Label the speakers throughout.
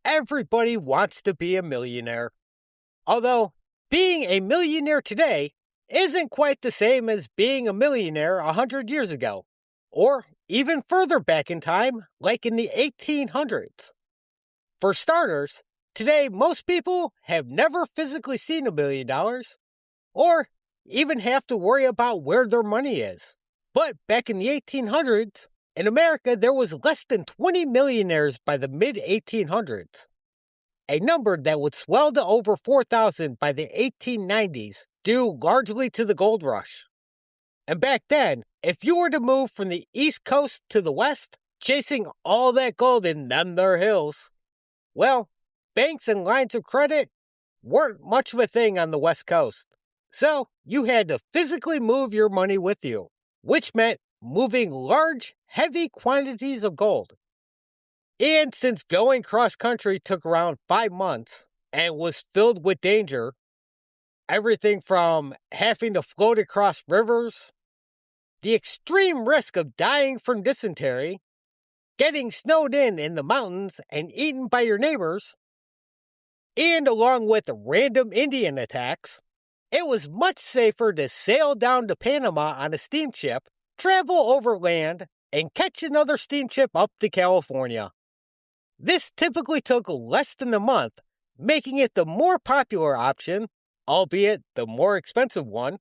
Speaker 1: Everybody wants to be a millionaire. Although, being a millionaire today isn't quite the same as being a millionaire 100 years ago, or even further back in time, like in the 1800s. For starters, today most people have never physically seen $1 million, or even have to worry about where their money is. But back in the 1800s, in America, there was less than 20 millionaires by the mid-1800s, a number that would swell to over 4,000 by the 1890s, due largely to the gold rush. And back then, if you were to move from the East Coast to the West, chasing all that gold in them there hills, well, banks and lines of credit weren't much of a thing on the West Coast. So you had to physically move your money with you, which meant moving large, heavy quantities of gold. And since going cross-country took around 5 months and was filled with danger, everything from having to float across rivers, the extreme risk of dying from dysentery, getting snowed in the mountains and eaten by your neighbors, and along with random Indian attacks, it was much safer to sail down to Panama on a steamship, travel overland, and catch another steamship up to California. This typically took less than a month, making it the more popular option, albeit the more expensive one.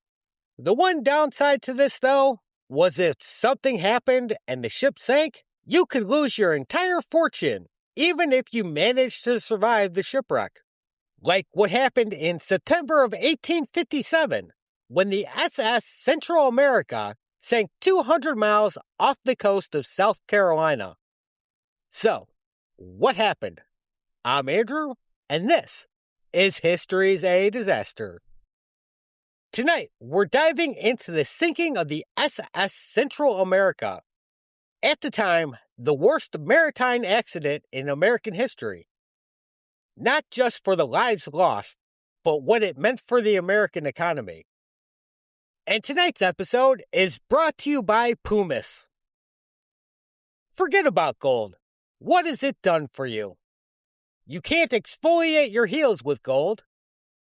Speaker 1: The one downside to this, though, was if something happened and the ship sank, you could lose your entire fortune, even if you managed to survive the shipwreck. Like what happened in September of 1857, when the SS Central America sank 200 miles off the coast of South Carolina. So, what happened? I'm Andrew, and this is History's a Disaster. Tonight, we're diving into the sinking of the SS Central America. At the time, the worst maritime accident in American history. Not just for the lives lost, but what it meant for the American economy. And tonight's episode is brought to you by Pumice. Forget about gold. What has it done for you? You can't exfoliate your heels with gold.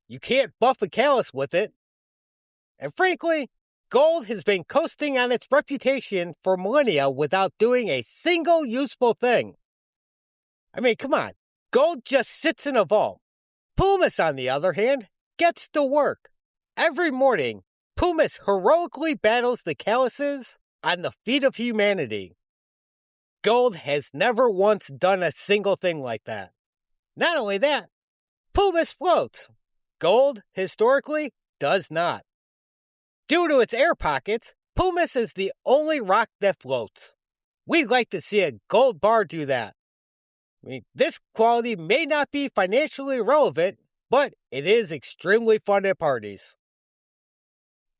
Speaker 1: You can't buff a callus with it. And frankly, gold has been coasting on its reputation for millennia without doing a single useful thing. I mean, come on. Gold just sits in a vault. Pumice, on the other hand, gets to work. Every morning, Pumice heroically battles the calluses on the feet of humanity. Gold has never once done a single thing like that. Not only that, Pumice floats. Gold, historically, does not. Due to its air pockets, Pumice is the only rock that floats. We'd like to see a gold bar do that. I mean, this quality may not be financially relevant, but it is extremely fun at parties.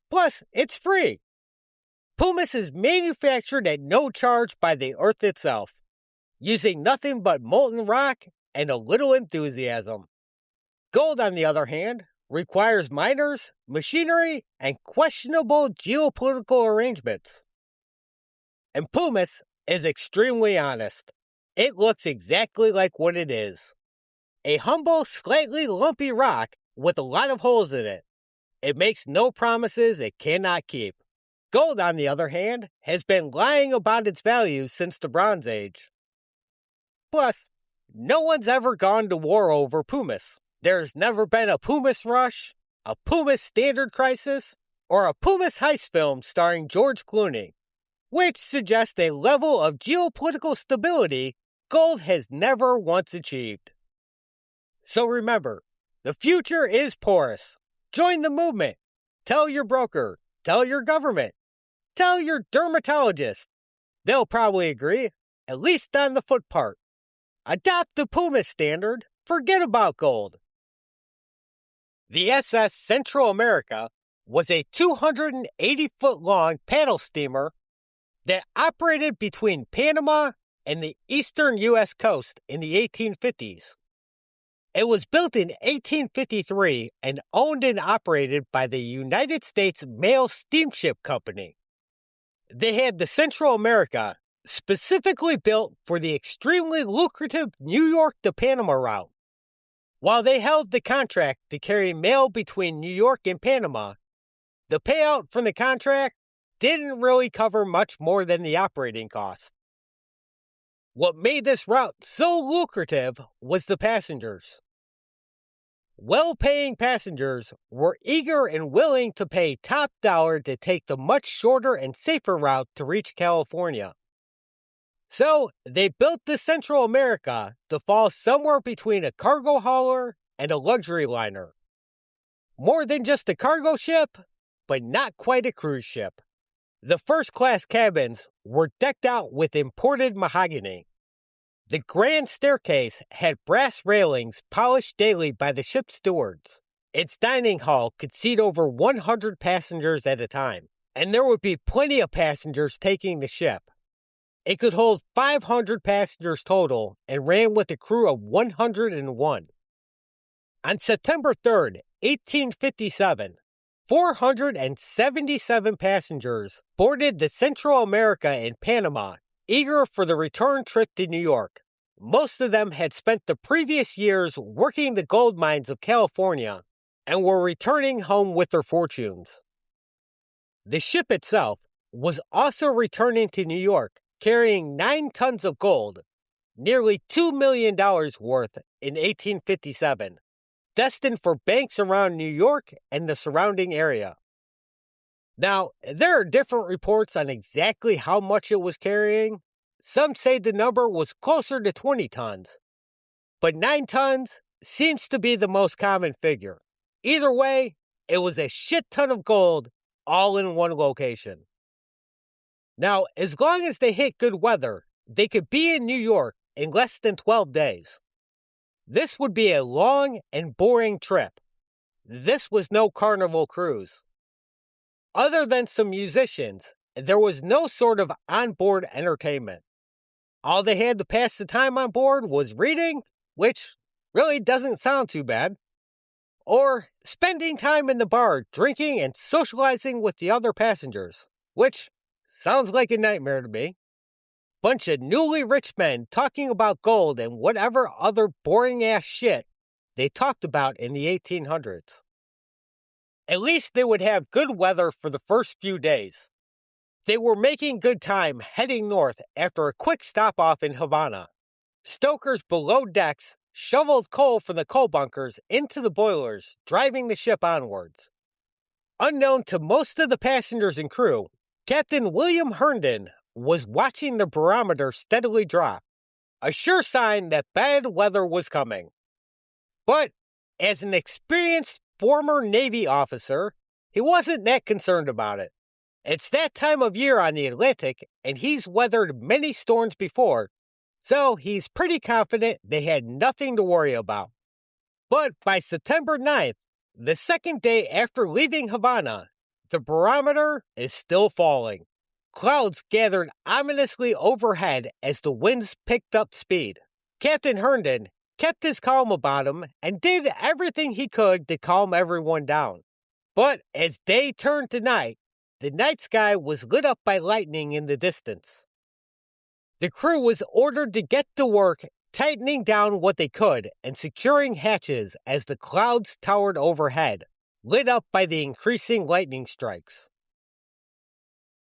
Speaker 1: Plus, it's free. Pumice is manufactured at no charge by the Earth itself, using nothing but molten rock and a little enthusiasm. Gold, on the other hand, requires miners, machinery, and questionable geopolitical arrangements. And Pumice is extremely honest. It looks exactly like what it is. A humble, slightly lumpy rock with a lot of holes in it. It makes no promises it cannot keep. Gold, on the other hand, has been lying about its value since the Bronze Age. Plus, no one's ever gone to war over Pumice. There's never been a Pumice rush, a Pumice standard crisis, or a Pumice heist film starring George Clooney, which suggests a level of geopolitical stability gold has never once achieved. So remember, the future is porous. Join the movement. Tell your broker. Tell your government. Tell your dermatologist. They'll probably agree, at least on the foot part. Adopt the Pumice standard. Forget about gold. The SS Central America was a 280-foot-long paddle steamer that operated between Panama and the eastern U.S. coast in the 1850s. It was built in 1853 and owned and operated by the United States Mail Steamship Company. They had the Central America, specifically built for the extremely lucrative New York to Panama route. While they held the contract to carry mail between New York and Panama, the payout from the contract didn't really cover much more than the operating costs. What made this route so lucrative was the passengers. Well-paying passengers were eager and willing to pay top dollar to take the much shorter and safer route to reach California. So, they built the Central America to fall somewhere between a cargo hauler and a luxury liner. More than just a cargo ship, but not quite a cruise ship. The first-class cabins were decked out with imported mahogany. The grand staircase had brass railings polished daily by the ship's stewards. Its dining hall could seat over 100 passengers at a time, and there would be plenty of passengers taking the ship. It could hold 500 passengers total and ran with a crew of 101. On September 3rd, 1857, 477 passengers boarded the Central America in Panama, eager for the return trip to New York. Most of them had spent the previous years working the gold mines of California and were returning home with their fortunes. The ship itself was also returning to New York, carrying 9 tons of gold, nearly $2 million worth in 1857, destined for banks around New York and the surrounding area. Now, there are different reports on exactly how much it was carrying. Some say the number was closer to 20 tons, but 9 tons seems to be the most common figure. Either way, it was a shit ton of gold all in one location. Now, as long as they hit good weather, they could be in New York in less than 12 days. This would be a long and boring trip. This was no carnival cruise. Other than some musicians, there was no sort of onboard entertainment. All they had to pass the time on board was reading, which really doesn't sound too bad, or spending time in the bar drinking and socializing with the other passengers, which sounds like a nightmare to me. Bunch of newly rich men talking about gold and whatever other boring-ass shit they talked about in the 1800s. At least they would have good weather for the first few days. They were making good time heading north after a quick stop-off in Havana. Stokers below decks shoveled coal from the coal bunkers into the boilers, driving the ship onwards. Unknown to most of the passengers and crew, Captain William Herndon was watching the barometer steadily drop, a sure sign that bad weather was coming. But as an experienced former Navy officer, he wasn't that concerned about it. It's that time of year on the Atlantic, and he's weathered many storms before, so he's pretty confident they had nothing to worry about. But by September 9th, the second day after leaving Havana, the barometer is still falling. Clouds gathered ominously overhead as the winds picked up speed. Captain Herndon kept his calm about him and did everything he could to calm everyone down. But as day turned to night, the night sky was lit up by lightning in the distance. The crew was ordered to get to work tightening down what they could and securing hatches as the clouds towered overhead, lit up by the increasing lightning strikes.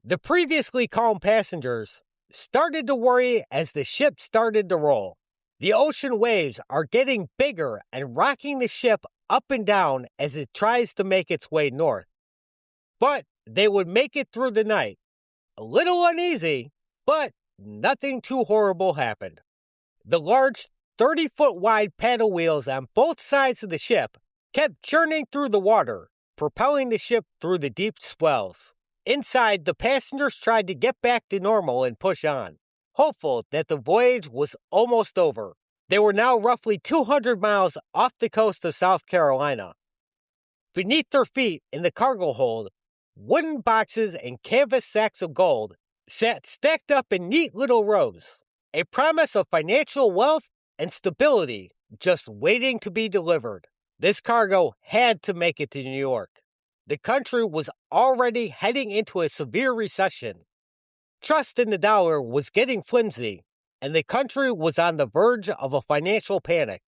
Speaker 1: The previously calm passengers started to worry as the ship started to roll. The ocean waves are getting bigger and rocking the ship up and down as it tries to make its way north. But they would make it through the night. A little uneasy, but nothing too horrible happened. The large 30-foot wide paddle wheels on both sides of the ship kept churning through the water, propelling the ship through the deep swells. Inside, the passengers tried to get back to normal and push on, hopeful that the voyage was almost over. They were now roughly 200 miles off the coast of South Carolina. Beneath their feet in the cargo hold, wooden boxes and canvas sacks of gold sat stacked up in neat little rows, a promise of financial wealth and stability just waiting to be delivered. This cargo had to make it to New York. The country was already heading into a severe recession. Trust in the dollar was getting flimsy, and the country was on the verge of a financial panic.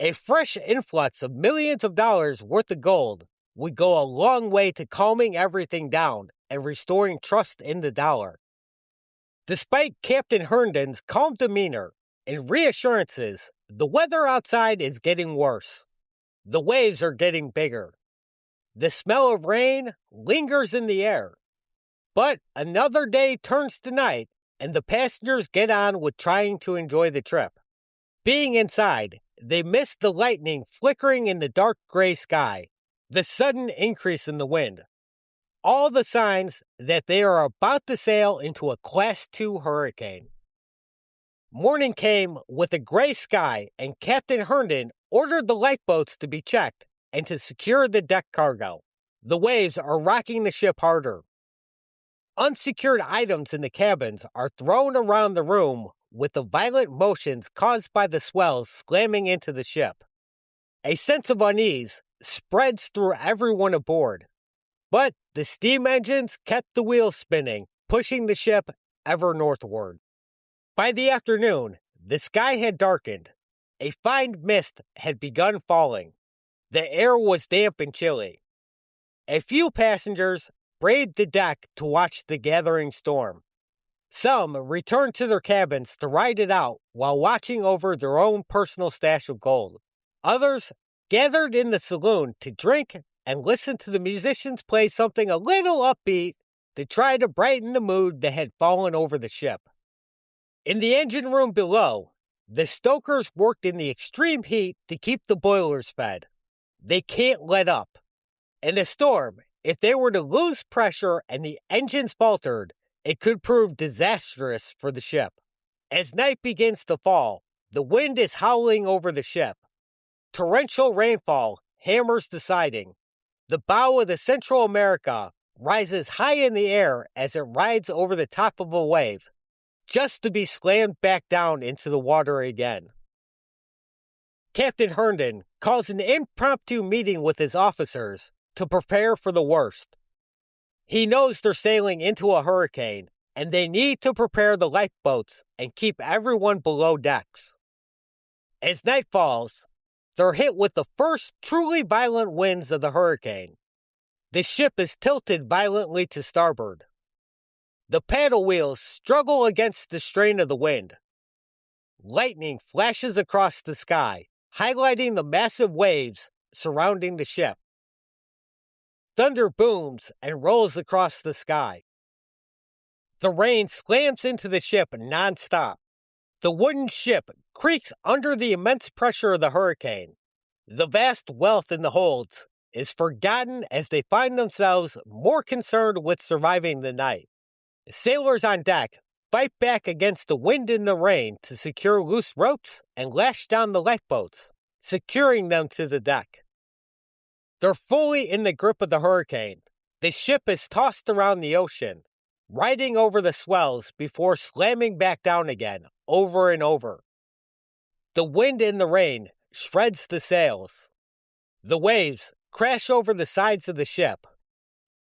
Speaker 1: A fresh influx of millions of dollars worth of gold would go a long way to calming everything down and restoring trust in the dollar. Despite Captain Herndon's calm demeanor and reassurances, the weather outside is getting worse. The waves are getting bigger. The smell of rain lingers in the air. But another day turns to night, and the passengers get on with trying to enjoy the trip. Being inside, they miss the lightning flickering in the dark gray sky, the sudden increase in the wind. All the signs that they are about to sail into a Class 2 hurricane. Morning came with a gray sky, and Captain Herndon ordered the lifeboats to be checked and to secure the deck cargo. The waves are rocking the ship harder. Unsecured items in the cabins are thrown around the room with the violent motions caused by the swells slamming into the ship. A sense of unease spreads through everyone aboard. But the steam engines kept the wheels spinning, pushing the ship ever northward. By the afternoon, the sky had darkened. A fine mist had begun falling. The air was damp and chilly. A few passengers braved the deck to watch the gathering storm. Some returned to their cabins to ride it out while watching over their own personal stash of gold. Others gathered in the saloon to drink and listen to the musicians play something a little upbeat to try to brighten the mood that had fallen over the ship. In the engine room below, the stokers worked in the extreme heat to keep the boilers fed. They can't let up. In a storm, if they were to lose pressure and the engines faltered, it could prove disastrous for the ship. As night begins to fall, the wind is howling over the ship. Torrential rainfall hammers the siding. The bow of the Central America rises high in the air as it rides over the top of a wave, just to be slammed back down into the water again. Captain Herndon calls an impromptu meeting with his officers to prepare for the worst. He knows they're sailing into a hurricane, and they need to prepare the lifeboats and keep everyone below decks. As night falls, they're hit with the first truly violent winds of the hurricane. The ship is tilted violently to starboard. The paddle wheels struggle against the strain of the wind. Lightning flashes across the sky, highlighting the massive waves surrounding the ship. Thunder booms and rolls across the sky. The rain slams into the ship nonstop. The wooden ship creaks under the immense pressure of the hurricane. The vast wealth in the holds is forgotten as they find themselves more concerned with surviving the night. Sailors on deck fight back against the wind and the rain to secure loose ropes and lash down the lifeboats, securing them to the deck. They're fully in the grip of the hurricane. The ship is tossed around the ocean, riding over the swells before slamming back down again, over and over. The wind and the rain shreds the sails. The waves crash over the sides of the ship.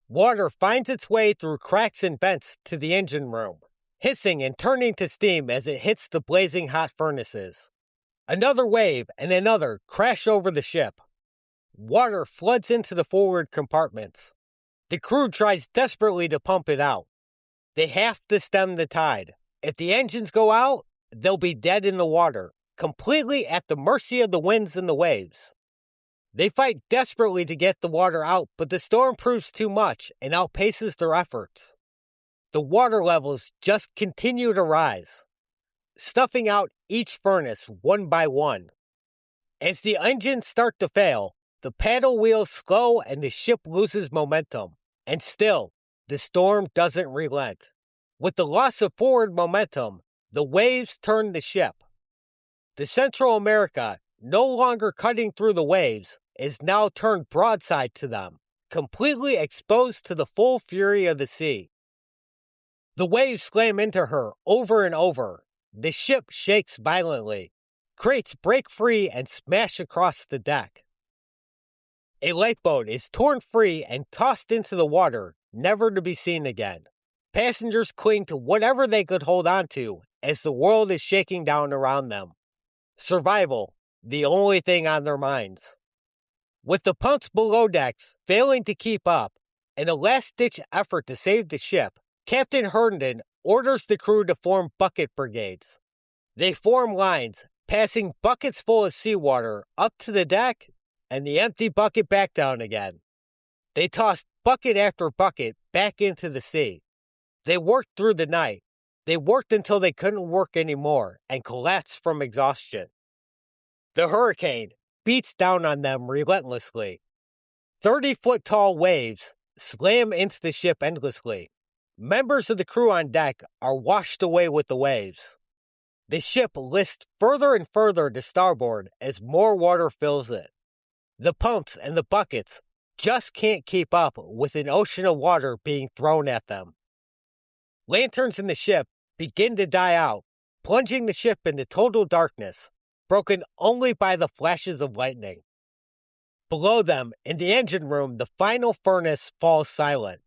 Speaker 1: Water finds its way through cracks and vents to the engine room, hissing and turning to steam as it hits the blazing hot furnaces. Another wave and another crash over the ship. Water floods into the forward compartments. The crew tries desperately to pump it out. They have to stem the tide. If the engines go out, they'll be dead in the water, completely at the mercy of the winds and the waves. They fight desperately to get the water out, but the storm proves too much and outpaces their efforts. The water levels just continue to rise, stuffing out each furnace one by one. As the engines start to fail, the paddle wheels slow and the ship loses momentum. And still, the storm doesn't relent. With the loss of forward momentum, the waves turn the ship. The Central America, no longer cutting through the waves, is now turned broadside to them, completely exposed to the full fury of the sea. The waves slam into her over and over. The ship shakes violently. Crates break free and smash across the deck. A lifeboat is torn free and tossed into the water, never to be seen again. Passengers cling to whatever they could hold on to as the world is shaking down around them. Survival, the only thing on their minds. With the pumps below decks failing to keep up, in a last-ditch effort to save the ship, Captain Herndon orders the crew to form bucket brigades. They form lines, passing buckets full of seawater up to the deck and the empty bucket back down again. They tossed bucket after bucket back into the sea. They worked through the night. They worked until they couldn't work anymore and collapsed from exhaustion. The hurricane beats down on them relentlessly. 30-foot-tall waves slam into the ship endlessly. Members of the crew on deck are washed away with the waves. The ship lists further and further to starboard as more water fills it. The pumps and the buckets just can't keep up with an ocean of water being thrown at them. Lanterns in the ship begin to die out, plunging the ship into total darkness, broken only by the flashes of lightning. Below them, in the engine room, the final furnace falls silent.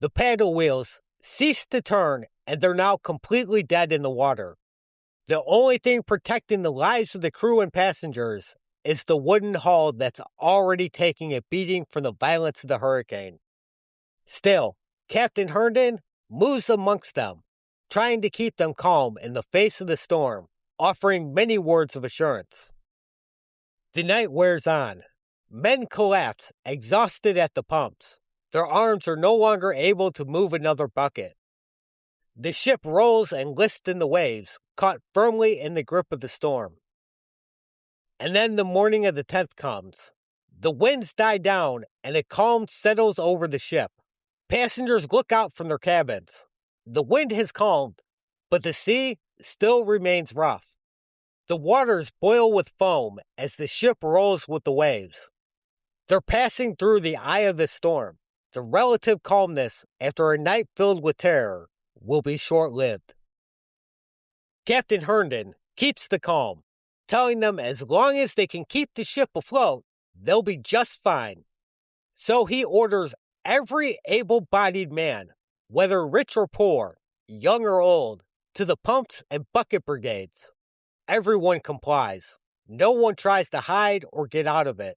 Speaker 1: The paddle wheels cease to turn, and they're now completely dead in the water. The only thing protecting the lives of the crew and passengers is the wooden hull that's already taking a beating from the violence of the hurricane. Still, Captain Herndon moves amongst them, trying to keep them calm in the face of the storm, offering many words of assurance. The night wears on. Men collapse, exhausted at the pumps. Their arms are no longer able to move another bucket. The ship rolls and lists in the waves, caught firmly in the grip of the storm. And then the morning of the 10th comes. The winds die down, and a calm settles over the ship. Passengers look out from their cabins. The wind has calmed, but the sea still remains rough. The waters boil with foam as the ship rolls with the waves. They're passing through the eye of the storm. The relative calmness after a night filled with terror will be short-lived. Captain Herndon keeps the calm, telling them as long as they can keep the ship afloat, they'll be just fine. So he orders every able-bodied man, whether rich or poor, young or old, to the pumps and bucket brigades. Everyone complies. No one tries to hide or get out of it.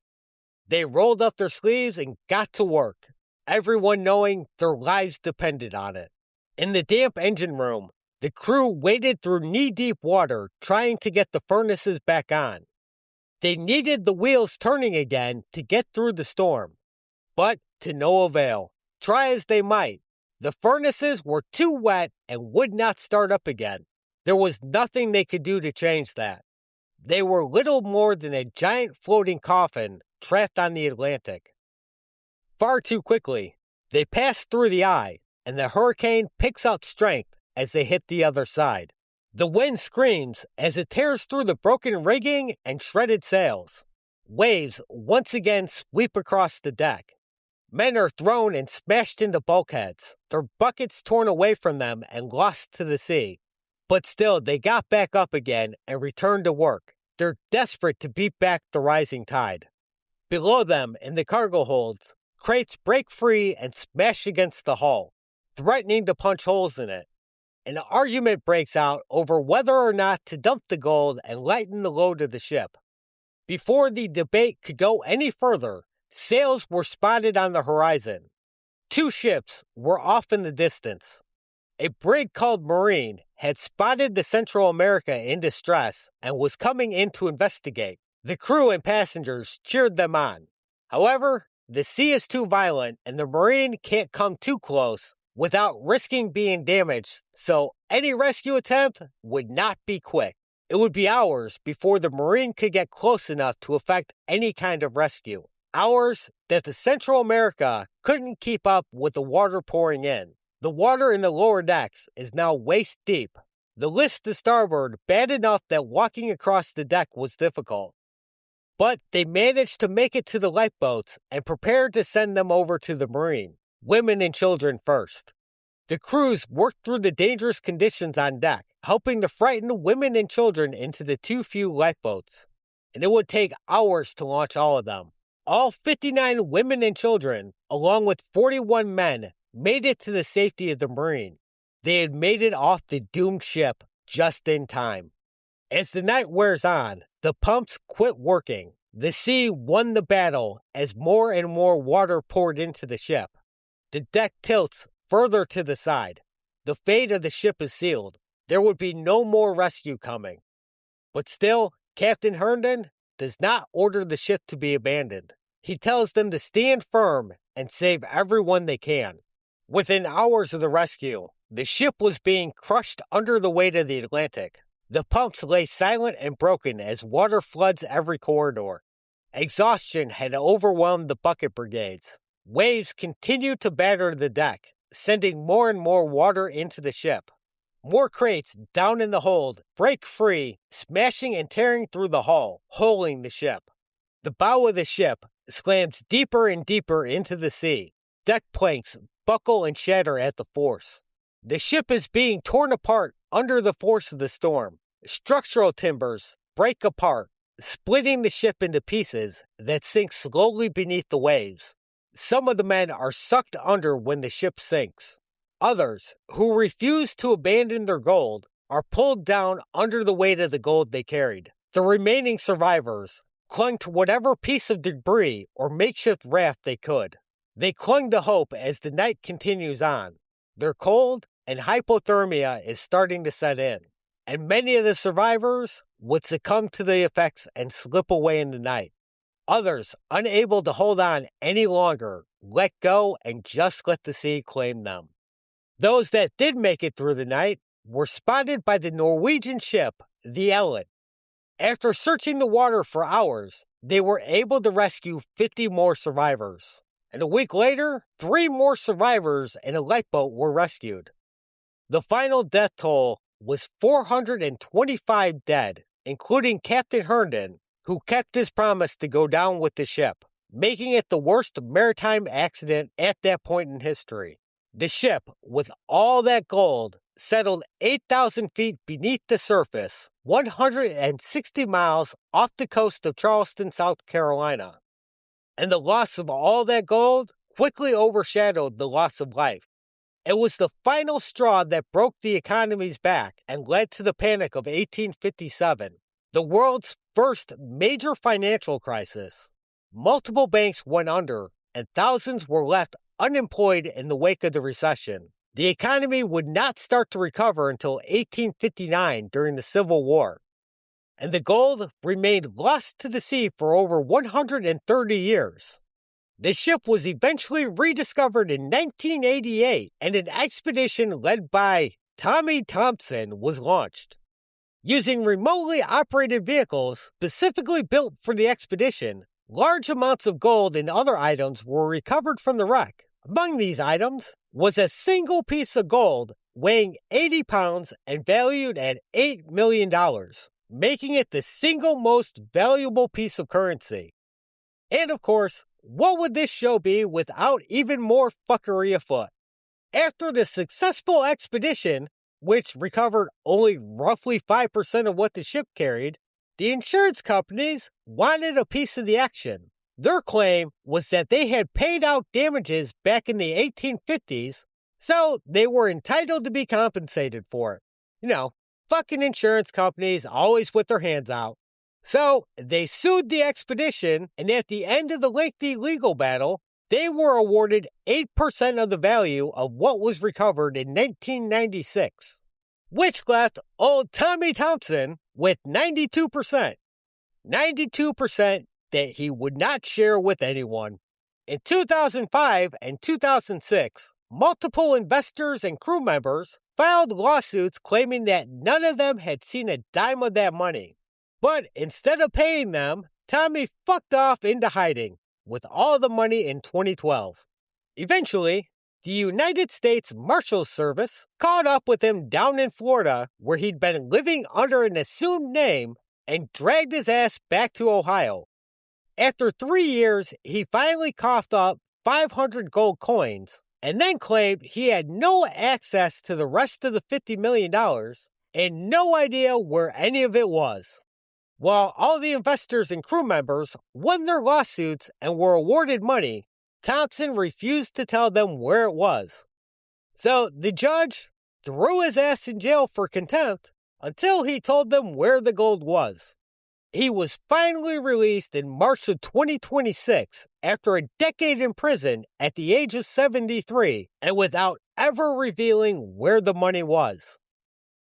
Speaker 1: They rolled up their sleeves and got to work, everyone knowing their lives depended on it. In the damp engine room, the crew waded through knee-deep water trying to get the furnaces back on. They needed the wheels turning again to get through the storm, but to no avail. Try as they might, the furnaces were too wet and would not start up again. There was nothing they could do to change that. They were little more than a giant floating coffin trapped on the Atlantic. Far too quickly, they passed through the eye, and the hurricane picks up strength as they hit the other side. The wind screams as it tears through the broken rigging and shredded sails. Waves once again sweep across the deck. Men are thrown and smashed into bulkheads, their buckets torn away from them and lost to the sea. But still, they got back up again and returned to work. They're desperate to beat back the rising tide. Below them, in the cargo holds, crates break free and smash against the hull, threatening to punch holes in it. An argument breaks out over whether or not to dump the gold and lighten the load of the ship. Before the debate could go any further, sails were spotted on the horizon. 2 ships were off in the distance. A brig called Marine had spotted the Central America in distress and was coming in to investigate. The crew and passengers cheered them on. However, the sea is too violent and the Marine can't come too close without risking being damaged, so any rescue attempt would not be quick. It would be hours before the Marine could get close enough to effect any kind of rescue. Hours that the Central America couldn't keep up with the water pouring in. The water in the lower decks is now waist deep. The list to starboard bad enough that walking across the deck was difficult. But they managed to make it to the lifeboats and prepared to send them over to the Marine, women and children first. The crews worked through the dangerous conditions on deck, helping to frighten women and children into the too few lifeboats. And it would take hours to launch all of them. All 59 women and children, along with 41 men, made it to the safety of the marine. They had made it off the doomed ship just in time. As the night wears on, the pumps quit working. The sea won the battle as more and more water poured into the ship. The deck tilts further to the side. The fate of the ship is sealed. There would be no more rescue coming. But still, Captain Herndon does not order the ship to be abandoned. He tells them to stand firm and save everyone they can. Within hours of the rescue, the ship was being crushed under the weight of the Atlantic. The pumps lay silent and broken as water floods every corridor. Exhaustion had overwhelmed the bucket brigades. Waves continued to batter the deck, sending more and more water into the ship. More crates down in the hold break free, smashing and tearing through the hull, holing the ship. The bow of the ship slams deeper and deeper into the sea. Deck planks buckle and shatter at the force. The ship is being torn apart under the force of the storm. Structural timbers break apart, splitting the ship into pieces that sink slowly beneath the waves. Some of the men are sucked under when the ship sinks. Others, who refuse to abandon their gold, are pulled down under the weight of the gold they carried. The remaining survivors clung to whatever piece of debris or makeshift raft they could. They clung to hope as the night continues on. They're cold, and hypothermia is starting to set in. And many of the survivors would succumb to the effects and slip away in the night. Others, unable to hold on any longer, let go and just let the sea claim them. Those that did make it through the night were spotted by the Norwegian ship, the Ellen. After searching the water for hours, they were able to rescue 50 more survivors. And a week later, 3 more survivors and a lifeboat were rescued. The final death toll was 425 dead, including Captain Herndon, who kept his promise to go down with the ship, making it the worst maritime accident at that point in history. The ship, with all that gold, settled 8,000 feet beneath the surface, 160 miles off the coast of Charleston, South Carolina. And the loss of all that gold quickly overshadowed the loss of life. It was the final straw that broke the economy's back and led to the Panic of 1857, the world's first major financial crisis. Multiple banks went under, and thousands were left unemployed in the wake of the recession. The economy would not start to recover until 1859 during the Civil War. And the gold remained lost to the sea for over 130 years. The ship was eventually rediscovered in 1988, and an expedition led by Tommy Thompson was launched. Using remotely operated vehicles specifically built for the expedition, large amounts of gold and other items were recovered from the wreck. Among these items was a single piece of gold weighing 80 pounds and valued at $8 million, making it the single most valuable piece of currency. And of course, what would this show be without even more fuckery afoot? After the successful expedition, which recovered only roughly 5% of what the ship carried, the insurance companies wanted a piece of the action. Their claim was that they had paid out damages back in the 1850s, so they were entitled to be compensated for it. You know, fucking insurance companies always with their hands out. So they sued the expedition, and at the end of the lengthy legal battle, they were awarded 8% of the value of what was recovered in 1996, which left old Tommy Thompson with 92%. 92% that he would not share with anyone. In 2005 and 2006, multiple investors and crew members filed lawsuits claiming that none of them had seen a dime of that money. But instead of paying them, Tommy fucked off into hiding with all the money in 2012. Eventually, the United States Marshals Service caught up with him down in Florida, where he'd been living under an assumed name, and dragged his ass back to Ohio. After 3 years, he finally coughed up 500 gold coins, and then claimed he had no access to the rest of the $50 million and no idea where any of it was. While all the investors and crew members won their lawsuits and were awarded money, Thompson refused to tell them where it was. So the judge threw his ass in jail for contempt until he told them where the gold was. He was finally released in March of 2026 after a decade in prison at the age of 73 and without ever revealing where the money was.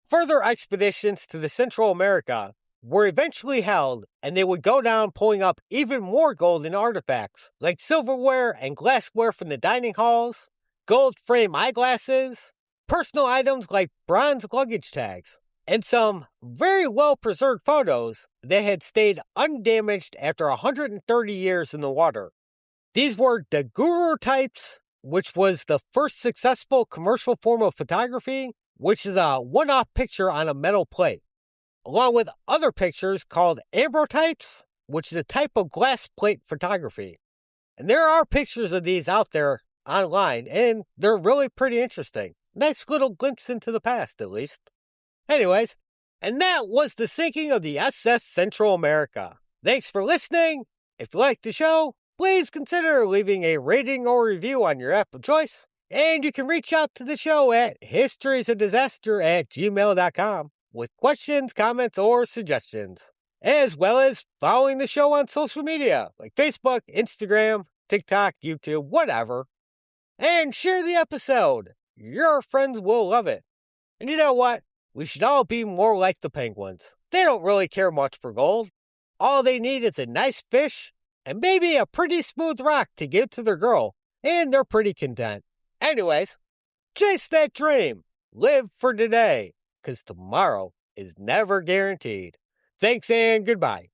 Speaker 1: Further expeditions to the Central America were eventually held, and they would go down pulling up even more golden artifacts like silverware and glassware from the dining halls, gold frame eyeglasses, personal items like bronze luggage tags, and some very well-preserved photos that had stayed undamaged after 130 years in the water. These were daguerreotypes, which was the first successful commercial form of photography, which is a one-off picture on a metal plate, along with other pictures called ambrotypes, which is a type of glass plate photography. And there are pictures of these out there online, and they're really pretty interesting. Nice little glimpse into the past, at least. Anyways, and that was the sinking of the SS Central America. Thanks for listening. If you liked the show, please consider leaving a rating or review on your app of choice. And you can reach out to the show at historiesaDisaster@gmail.com with questions, comments, or suggestions, as well as following the show on social media like Facebook, Instagram, TikTok, YouTube, whatever. And share the episode. Your friends will love it. And you know what? We should all be more like the penguins. They don't really care much for gold. All they need is a nice fish and maybe a pretty smooth rock to give to their girl, and they're pretty content. Anyways, chase that dream. Live for today, because tomorrow is never guaranteed. Thanks and goodbye.